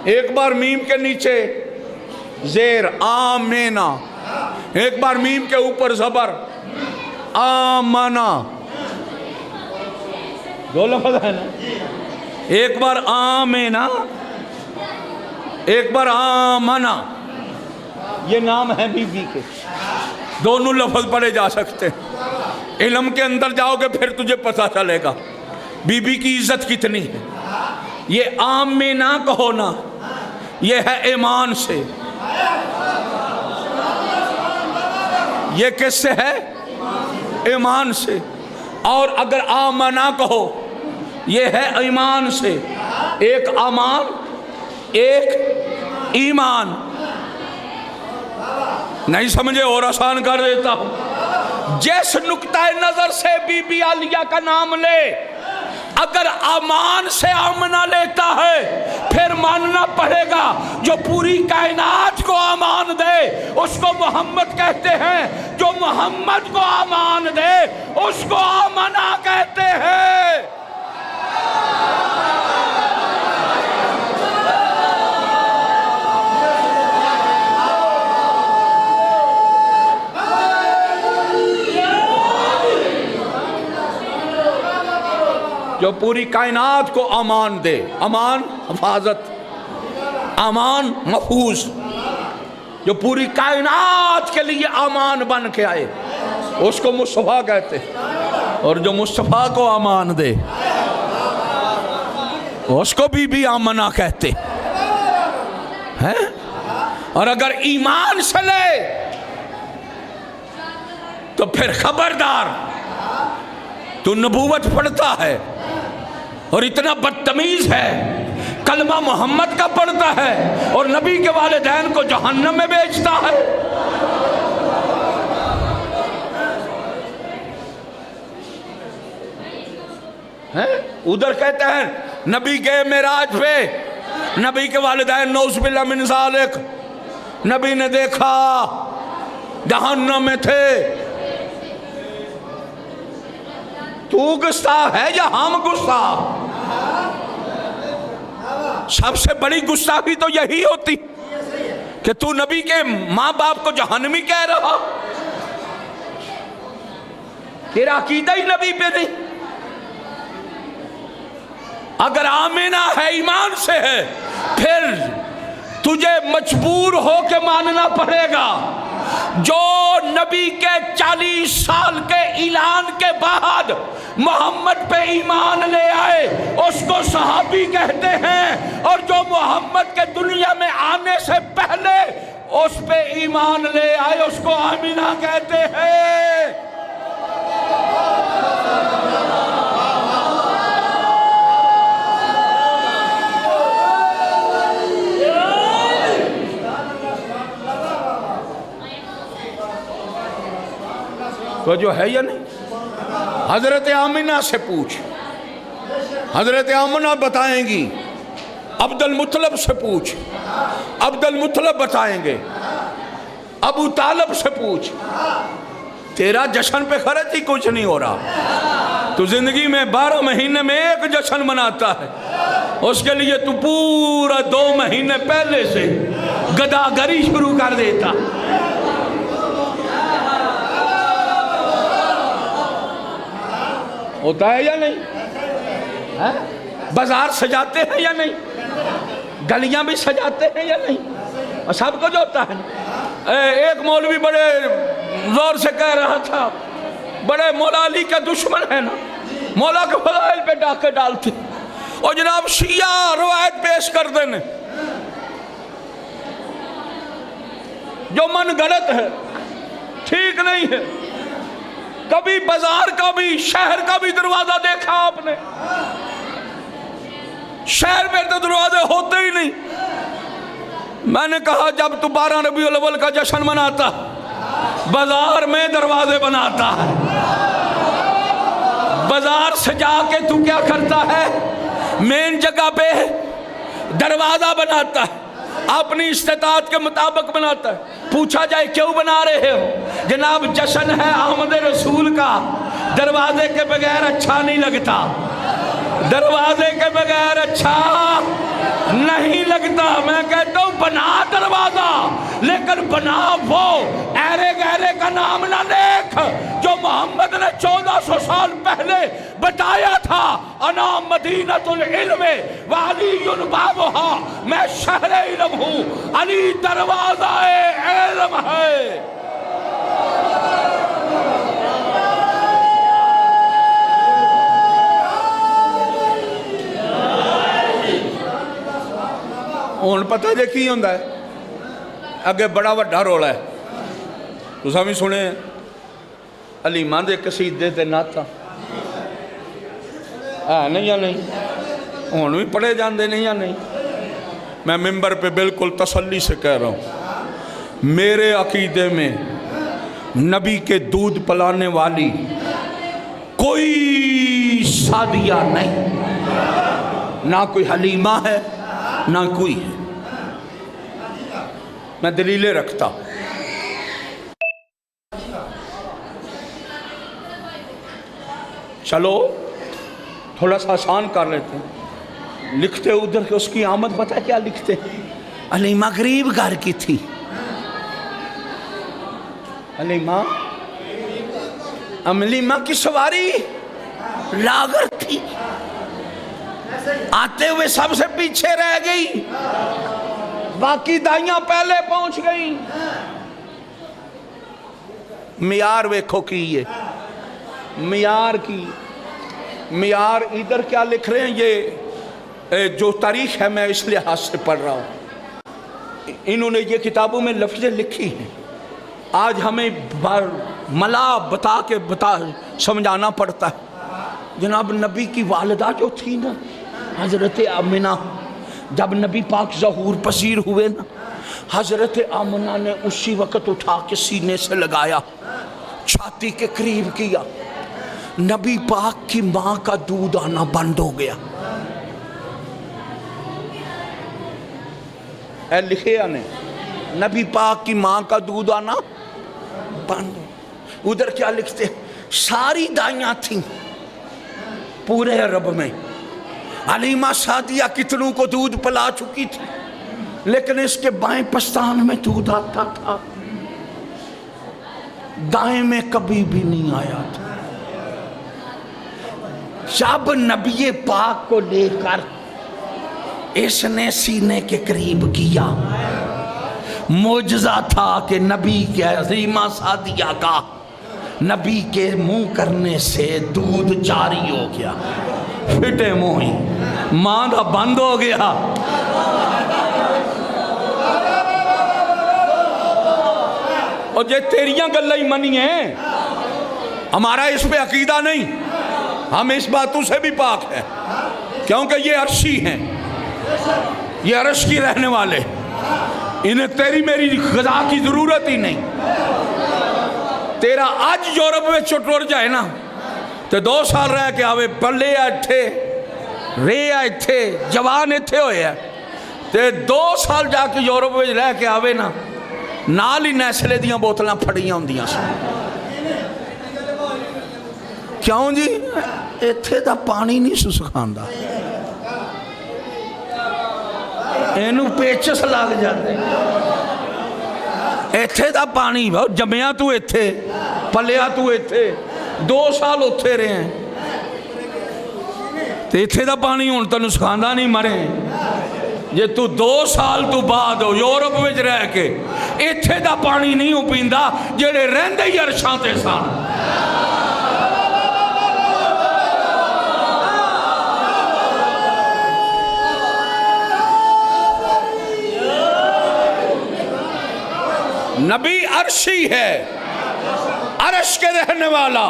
एक बार मीम के नीचे जेर आमेना, एक बार मीम के ऊपर जबर आमना, दो लफ्ज़ है ना। एक बार आमेना, एक बार आमना, ये नाम है बीबी के, दोनों लफ्ज़ पढ़े जा सकते हैं। इल्म के अंदर जाओगे फिर तुझे पता चलेगा बीबी की इज्जत कितनी है। ये आम में ना कहो ना, ये है ईमान से। ये किससे है? ईमान से। और अगर आमना कहो, ये है ईमान से। एक अमान, एक ईमान। नहीं समझे और आसान कर देता हूं। जिस नुक्ता नजर से बीबी आलिया का नाम ले, अगर अमान से आमना लेता है, फिर मानना पड़ेगा जो पूरी कायनात को अमान दे उसको मोहम्मद कहते हैं, जो मोहम्मद को अमान दे उसको आमना कहते हैं। जो पूरी कायनात को अमान दे, अमान हिफाजत, अमान महफूज, जो पूरी कायनात के लिए अमान बन के आए उसको मुस्तफ़ा कहते हैं। और जो मुस्तफ़ा को अमान दे उसको बीबी आमना कहते हैं। और अगर ईमान से ले तो फिर खबरदार, तू नबूवत पढ़ता है और इतना बदतमीज है, कलमा मोहम्मद का पढ़ता है और नबी के वालिदैन को जहन्नम में बेचता है। उधर कहते हैं नबी के मेराज पे नबी के वालिदैन नौज़ुबिल्लाह मिन ज़ालिक, नबी ने देखा जहन्नम में थे। तू गुस्ताख है या हम गुस्ताख? सबसे बड़ी गुस्ताखी तो यही होती कि तू नबी के माँ बाप को जहन्नमी कह रहा, तेरा अकीदा ही नबी पे नहीं। अगर आमिना है, ईमान से है, फिर तुझे मजबूर हो के मानना पड़ेगा। जो नबी के 40 साल के ऐलान के बाद मोहम्मद पे ईमान ले आए उसको सहाबी कहते हैं, और जो मोहम्मद के दुनिया में आने से पहले उस पे ईमान ले आए उसको आमिना कहते हैं। तो जो है या नहीं? हजरत आमिना से पूछ, हजरत आमिना बताएंगी। अब्दुल मुत्तलब से पूछ, अब्दुल मुत्तलब बताएंगे। अबू तालब से पूछ, तेरा जश्न पे खर्च ही कुछ नहीं हो रहा। तू जिंदगी में 12 महीने में एक जश्न मनाता है, उसके लिए तू पूरा 2 महीने पहले से गदागरी शुरू कर देता। होता है या नहीं? है? बाजार सजाते हैं या नहीं? गलियां भी सजाते हैं या नहीं? और सब कुछ होता है। एक मौलवी बड़े जोर से कह रहा था, बड़े मौला अली का दुश्मन है ना, मौला के फज़ाइल पे डाके डालते। और जनाब शिया रवायत पेश कर देने, जो मन गलत है, ठीक नहीं है। कभी बाजार का भी, शहर का भी दरवाजा देखा आपने? शहर में तो दरवाजे होते ही नहीं। मैंने कहा जब तू 12 रबीउल अव्वल का जश्न मनाता, बाजार में दरवाजे बनाता है, बाजार से जाके तू क्या करता है? मेन जगह पे दरवाजा बनाता है, अपनी इस्तेताअत के मुताबिक बनाता है। पूछा जाए क्यों बना रहे हो? जनाब जश्न है आमद रसूल का, दरवाजे के बगैर अच्छा नहीं लगता, दरवाजे के बगैर अच्छा नहीं लगता। मैं कहता हूँ बना दरवाजा, लेकिन बना वो ऐरे गहरे का नाम ना देख जो मोहम्मद ने 1400 साल पहले बताया था। अना मदीनतुल इल्म व अलीयुन बाबुहा, मैं शहर इल्म हूँ, अली दरवाजा इल्म है। हुण पता जे की हुंदा है, अगे बड़ा वड्डा रौला है, तुसां भी सुने हलीमा दे कसीदे ते नाता है नहीं या नहीं? हुण भी पढ़े जाते नहीं या नहीं? मैं मिंबर पे बिल्कुल तसल्ली से कह रहा हूँ, मेरे अकीदे में नबी के दूध पिलाने वाली कोई सादिया नहीं, ना कोई हलीमा है ना कोई है। मैं दलीलें रखता। चलो थोड़ा सा आसान कर लेते हैं। लिखते उधर के उसकी आमद पता है क्या लिखते? हलीमा गरीब घर की थी। हलीमा की सवारी लागर थी, आते हुए सबसे पीछे रह गई, बाकी दाइयां पहले पहुंच गई। मियार वेखो की ये मियार की, मियार इधर क्या लिख रहे हैं? ये जो तारीख है मैं इस लिहाज से पढ़ रहा हूँ। इन्होंने ये किताबों में लफ्ज़ें लिखी हैं, आज हमें मला बता समझाना पड़ता है। जनाब नबी की वालिदा जो थी ना, हज़रत आमिना, जब नबी पाक ज़हूर पसीर हुए ना, हज़रत आमिना ने उसी वक़्त उठा के सीने से लगाया, छाती के करीब किया, नबी पाक की माँ का दूध आना बंद हो गया। ऐ लिखे आने, नबी पाक की माँ का दूध आना बंद। उधर क्या लिखते, सारी दाइयाँ थीं पूरे अरब में, हलीमा सादिया कितनों को दूध पिला चुकी थी, लेकिन इसके बाएं पस्तान में दूध आता था, दाएं में कभी भी नहीं आया था। जब नबी पाक को लेकर इसने सीने के करीब किया, मोजज़ा था कि नबी के हलीमा सादिया का नबी के मुंह करने से दूध जारी हो गया, फिटे मुंह ही मां का बंद हो गया। और जे तेरिया गल्लां ही मनिए, हमारा इस पे अकीदा नहीं, हम इस बातों से भी पाक है, क्योंकि ये अर्शी हैं, ये अर्श की रहने वाले, इन्हें तेरी मेरी गजा की जरूरत ही नहीं। तेरा आज यूरोप में चुटुर जाए ना तो 2 साल रह के आवे, पले इत्थे रे इत्थे जवान इत्थे होए ते 2 साल जाके यूरोप में रह के आवे ना, नाल ही नैसले दियां बोतलां फड़ियां होंदियां सन। क्यों जी, इत्थे दा पानी नहीं सुखांदा, इनू पेचस लग जाते। इत्थे दा पानी जमया तू इत्थे, पलिया तू इत्थे, 2 साल उत्थे रहे हैं, तो इत्थे दा पानी हुण तैनूं सिखांदा नहीं मरे। जे तू 2 साल तू बाद यूरोप में रह के इत्थे दा पानी नहीं हो पींदा, जेड़े रहिंदे ही अरशां ते सन। नबी अर्शी है, अर्श के रहने वाला,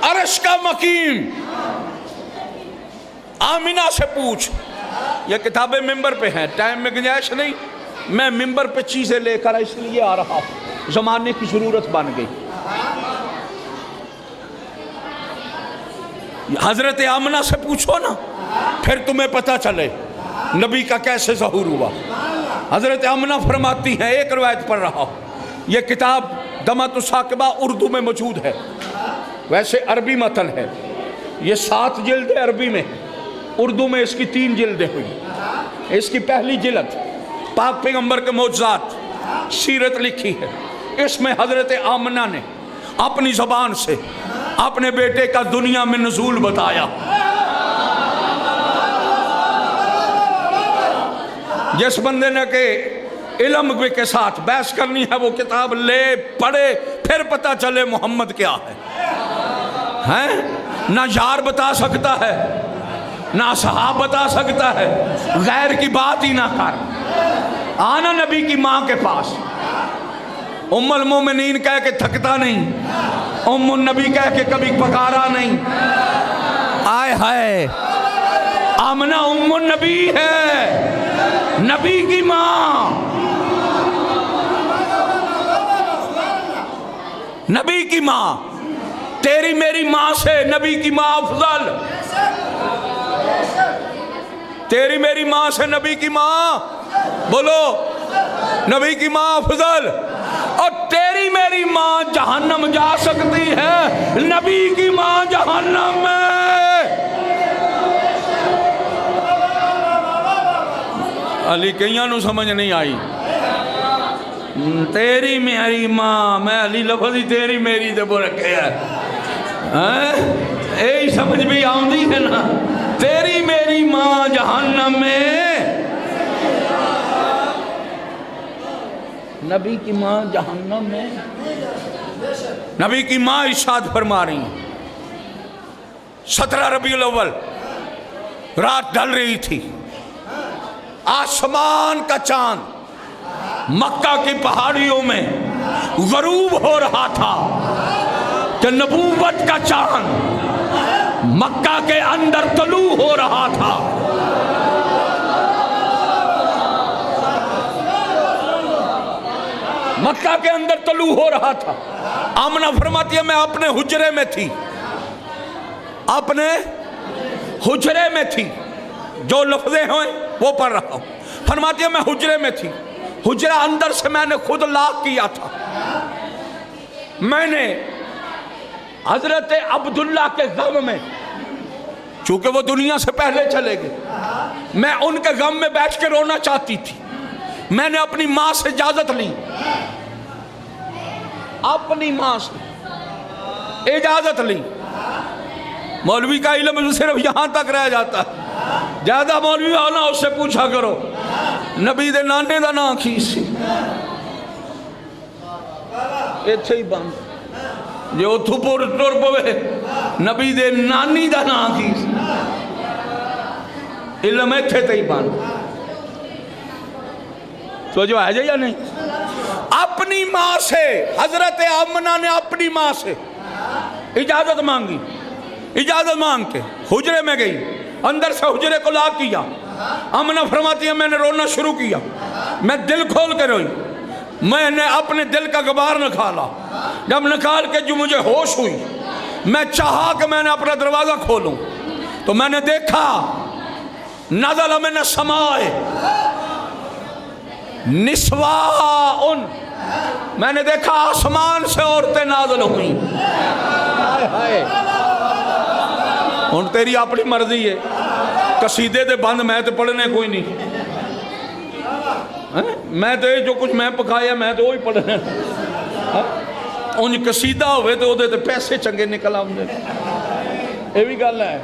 अर्श का मकीम। आमिना से पूछ, ये किताबें मिंबर पे हैं, टाइम में गुंजाइश नहीं, मैं मिंबर पे चीजें लेकर इसलिए आ रहा हूं, जमाने की जरूरत बन गई। हजरत आमिना से पूछो ना, फिर तुम्हें पता चले नबी का कैसे ज़हूर हुआ। हजरत आमिना फरमाती हैं, एक रवायत पढ़ रहा हूँ, यह किताब दमतुस साकिबा उर्दू में मौजूद है, वैसे अरबी मतन है, ये 7 जिल्द अरबी में, उर्दू में इसकी 3 जिल्दें हुई। इसकी पहली जिल्द पाक पैगंबर के मौजज़ात सीरत लिखी है, इसमें हजरत आमिना ने अपनी ज़बान से अपने बेटे का दुनिया में नुज़ूल बताया। जिस बंदे ने के इल्म के साथ बहस करनी है, वो किताब ले पढ़े, फिर पता चले मोहम्मद क्या है। हैं ना यार बता सकता है, ना सहाब बता सकता है, गैर की बात ही ना कर। आना नबी की माँ के पास, उम्मुल मोमिनीन कह के थकता नहीं, उम्मुन नबी कह के कभी पकारा नहीं। आय हाय, आमना उम्मुन नबी है, नबी की माँ, नबी की माँ। तेरी मेरी माँ से नबी की माँ अफजल, तेरी मेरी माँ से नबी की माँ, बोलो, नबी की माँ अफजल। और तेरी मेरी माँ जहन्नम जा सकती है, नबी की माँ जहन्नम में। अली कईयां नूं समझ नहीं आई, तेरी मेरी माँ, मैं अली लफज ही तेरी मेरी दे रखे है, यही समझ भी आउंदी है ना, तेरी मेरी माँ जहन्नम में, नबी की माँ जहन्नम में। नबी की माँ इरशाद फरमा रही है, 17 रबीउल अव्वल रात ढल रही थी, आसमान का चांद मक्का की पहाड़ियों में गरूब हो रहा था कि नबूवत का चांद मक्का के अंदर तलू हो रहा था। मक्का के अंदर तलू हो रहा था। आमना फरमाती है मैं अपने हुजरे में थी, अपने हुजरे में थी, जो लफ्ज़े हैं वो पढ़ रहा हूँ। फरमाती है मैं हुजरे में थी, हुजरा अंदर से मैंने खुद लॉक किया था। मैंने हजरत अब्दुल्ला के गम में, चूंकि वो दुनिया से पहले चले गए, मैं उनके गम में बैठ के रोना चाहती थी। मैंने अपनी माँ से इजाजत ली, अपनी माँ से इजाजत ली। मौलवी का इल्म सिर्फ यहां तक रह जाता है, ज्यादा मौलवी हो ना उससे पूछा करो नबी दे नाने दा नाम की सी, इत्थे ही बंद जे उथों पुर टुर पवे नबी दे नानी दा नाम की सी, इल्म इत्थे ते ही बंद। तो जो है या नहीं, अपनी माँ से हजरत आमना ने अपनी माँ से इजाजत मांगी। इजाजत मांग के हुजरे में गई, अंदर से हुजरे को लॉक किया। आमना फरमाती है मैंने रोना शुरू किया, मैं दिल खोल के रोई। मैंने अपने दिल का गुबार निकाला, जब निकाल के जो मुझे होश हुई, मैं चाहा कि मैंने अपना दरवाजा खोलूं, तो मैंने देखा नज़ल मिन समाए निस्वाउन, मैंने देखा आसमान से औरतें नाज़िल हुई। हुन तेरी अपनी मर्जी है, कसीदे दे बंद मैं तो पढ़ने कोई नहीं है? मैं तो जो कुछ मैं पकाया मैं तो वही पढ़ना। उन कसीदा होवे तो उहदे ते पैसे चंगे निकल आउंदे, ये भी गल है।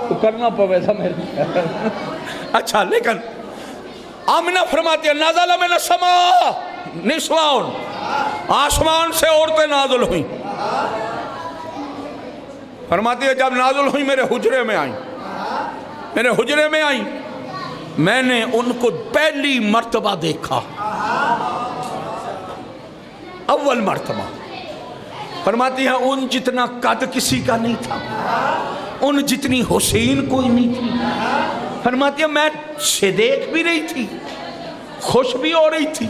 तो करना पवेगा मेरे। अच्छा, लेकिन आमिना फरमाती है नाज़ल मिन समा निस्वाउन, आसमान से औरतें नाज़िल हुई। फरमाती है जब नाज़िल हुई मेरे हुजरे में आई, मेरे हुजरे में आई, मैंने उनको पहली मर्तबा देखा, अव्वल मर्तबा। फरमाती है उन जितना कद किसी का नहीं था, उन जितनी हुसैन कोई नहीं थी। फरमाती है मैं से देख भी रही थी, खुश भी हो रही थी,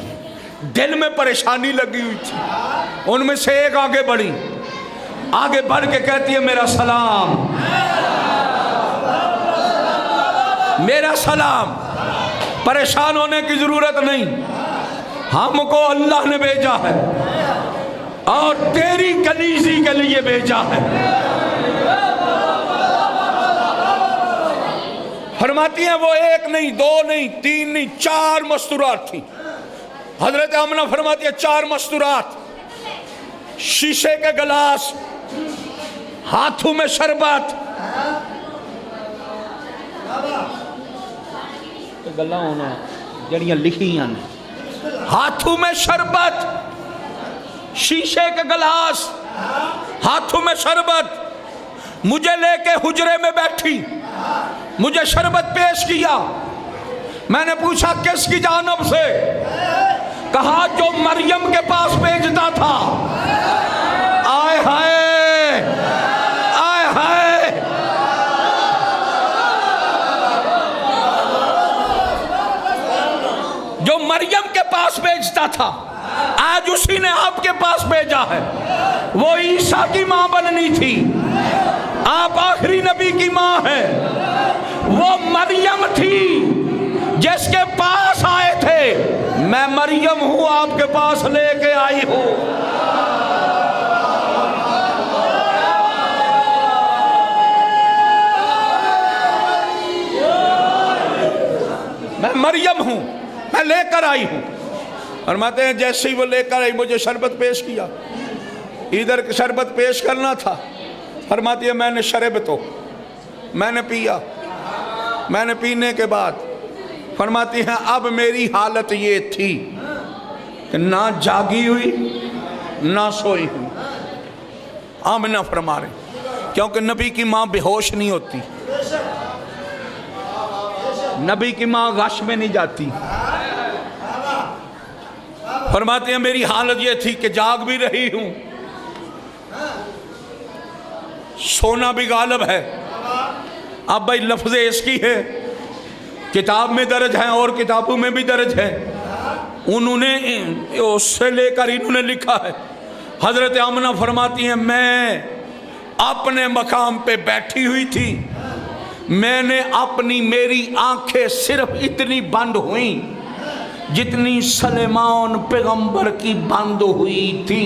दिल में परेशानी लगी हुई थी। उनमें से एक आगे बढ़ी, आगे बढ़ के कहती है मेरा सलाम, मेरा सलाम, परेशान होने की जरूरत नहीं, हमको अल्लाह ने भेजा है और तेरी कलीसी के लिए भेजा है। फरमाती हैं वो एक नहीं, दो नहीं, तीन नहीं, चार मस्तूरात थी। हजरत आमना फरमाती है चार मस्तूरात, शीशे के गिलास, हाथों में शरबत, गल्लां होना जड़ियां लिखियां ने, हाथों में शरबत, शीशे के गिलास, हाथों में शरबत, मुझे लेके हुजरे में बैठी, मुझे शरबत पेश किया। मैंने पूछा किसकी जानब से? कहा जो मरियम के पास भेजता था। आए हाय, आए हाय, जो मरियम के पास भेजता था आज उसी ने आपके पास भेजा है। वो ईसा की मां बननी थी, आप आखिरी नबी की मां है। वो मरियम थी जिसके पास आए थे, मैं मरियम हूं आपके पास लेके आई हूं। मैं मरियम हूं, मैं लेकर आई हूं। फरमाते हैं जैसे ही वो लेकर आई मुझे शरबत पेश किया, इधर शरबत पेश करना था। फरमाती है मैंने शरबतो मैंने पिया, मैंने पीने के बाद फरमाती हैं अब मेरी हालत ये थी कि ना जागी हुई ना सोई हुई। आमिना फरमा रही क्योंकि नबी की माँ बेहोश नहीं होती, नबी की माँ गश में नहीं जाती। फरमाते हैं मेरी हालत ये थी कि जाग भी रही हूं, सोना भी गालब है। अब भाई लफ्ज़ इसकी है, किताब में दर्ज है और किताबों में भी दर्ज है, उन्होंने उससे लेकर इन्होंने लिखा है। हजरत आमना फरमाती हैं मैं अपने मकाम पे बैठी हुई थी, मैंने मेरी आंखें सिर्फ इतनी बंद हुई जितनी सलेमान पैगंबर की बंद हुई थी।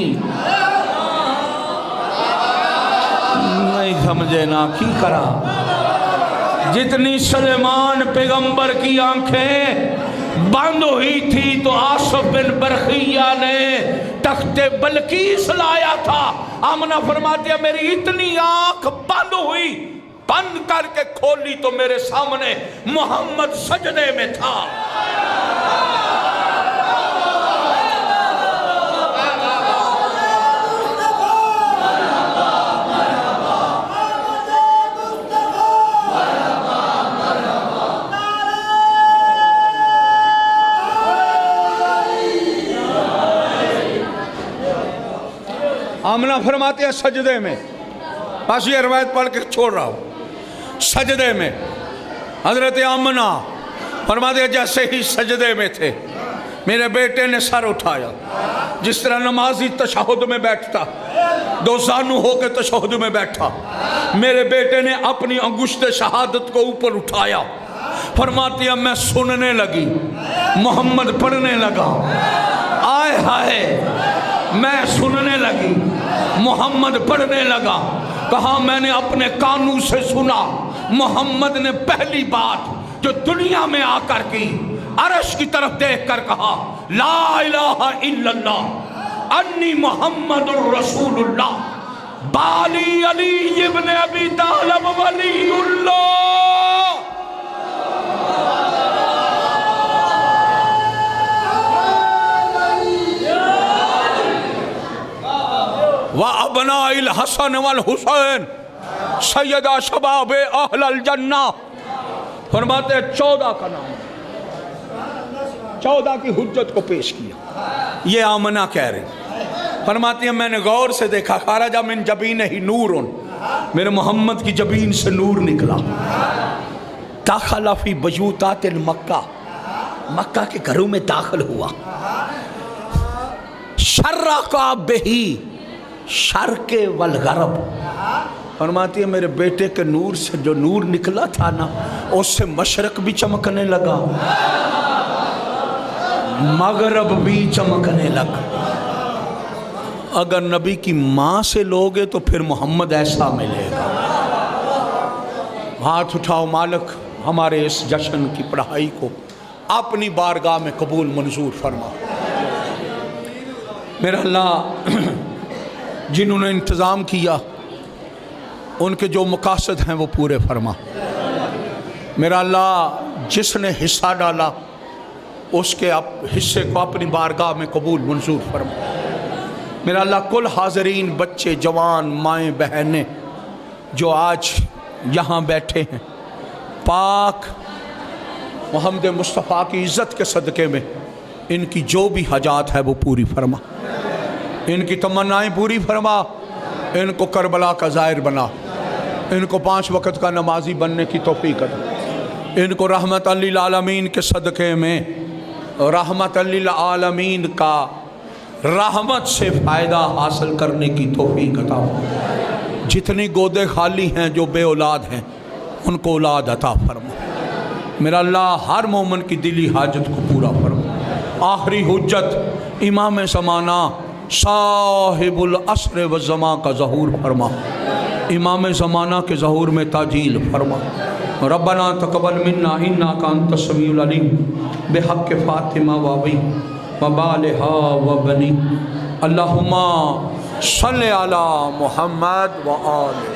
नहीं समझे ना की करा, जितनी सलेमान पैगंबर की आंखें बंद हुई थी तो आसिफ बिन बरखिया ने तख्ते बल्कीस लाया था। आमना फरमाती है मेरी इतनी आंख बंद हुई, बंद करके खोली तो मेरे सामने मोहम्मद सजदे में था। आमना फरमाते हैं सजदे में, बस ये रवायत पढ़ के छोड़ रहा हूँ। सजदे में हजरत आमना फरमाते हैं जैसे ही सजदे में थे मेरे बेटे ने सर उठाया, जिस तरह नमाजी तशहुद में बैठता, दो जानू होकर तशहुद में बैठा, मेरे बेटे ने अपनी अंगुश्त शहादत को ऊपर उठाया। फरमाती है मैं सुनने लगी, मोहम्मद पढ़ने लगा, आए हाय मैं सुनने लगी, मोहम्मद पढ़ने लगा। कहा मैंने अपने कानों से सुना, मोहम्मद ने पहली बात जो दुनिया में आकर की, अर्श की तरफ देखकर कहा ला इलाहा इल्लल्लाह अन्नी मुहम्मदुर रसूलुल्लाह बाली अली इब्न अबी तालिब वलीउल्लाह। व अबनाइल हसन वल हुसैन सैयदा शबाब अहलल जन्ना। फरमाते 14 का नाम, 14 की हुज्जत को पेश किया। ये आमना कह रहे, फरमाती है मैंने गौर से देखा, खारजा मिन जबीन ही नूरुन, मेरे मोहम्मद की जबीन से नूर निकला। दाखला फी बयूतातिल मक्का, मक्का के घरों में दाखिल हुआ। शर्रा का बेही शर्के वल गरब। फरमाती है मेरे बेटे के नूर से जो नूर निकला था ना, उससे मशरक भी चमकने लगा, मगरब भी चमकने लगा। अगर नबी की माँ से लोगे तो फिर मोहम्मद ऐसा मिलेगा। हाथ उठाओ मालिक, हमारे इस जश्न की पढ़ाई को अपनी बारगाह में कबूल मंजूर फरमा। मेरा अल्लाह जिन्होंने इंतज़ाम किया उनके जो मकासद हैं वो पूरे फरमा। मेरा अल्लाह जिसने हिस्सा डाला उसके हिस्से को अपनी बारगाह में कबूल मंजूर फरमा। मेरा अल्लाह कुल हाज़रीन, बच्चे, जवान, माएँ, बहनें जो आज यहाँ बैठे हैं, पाक मोहम्मद मुस्तफ़ा की इज़्ज़त के सदक़े में इनकी जो भी हजात है वो पूरी फरमा, इनकी तमन्नाएँ पूरी फरमा, इनको करबला का ज़ाहिर बना, इनको 5 वक़्त का नमाजी बनने की तौफ़ीक़ अता, इनको रहमत लिल आलमीन के सदक़े में रहमत लिल आलमीन का रहमत से फ़ायदा हासिल करने की तौफ़ीक़ अता। जितनी गोदे खाली हैं जो बे औलाद हैं उनको औलाद अता फरमा। मेरा अल्लाह हर मोमिन की दिली हाजत को पूरा फरमा। आखिरी हुज्जत इमाम ज़माना साहिबुल अस्र व ज़मा का ज़हूर फरमा, इमाम ज़माना के ज़हूर में ताजील फरमा। रब्बना तक़ब्बल मिन्ना इन्नका अंतस समीउल अलीम बिहक़्क़ि फ़ातिमा व अबी व बालिहा व बनी। अल्लाहुम्मा सल्लि अला मुहम्मद व आले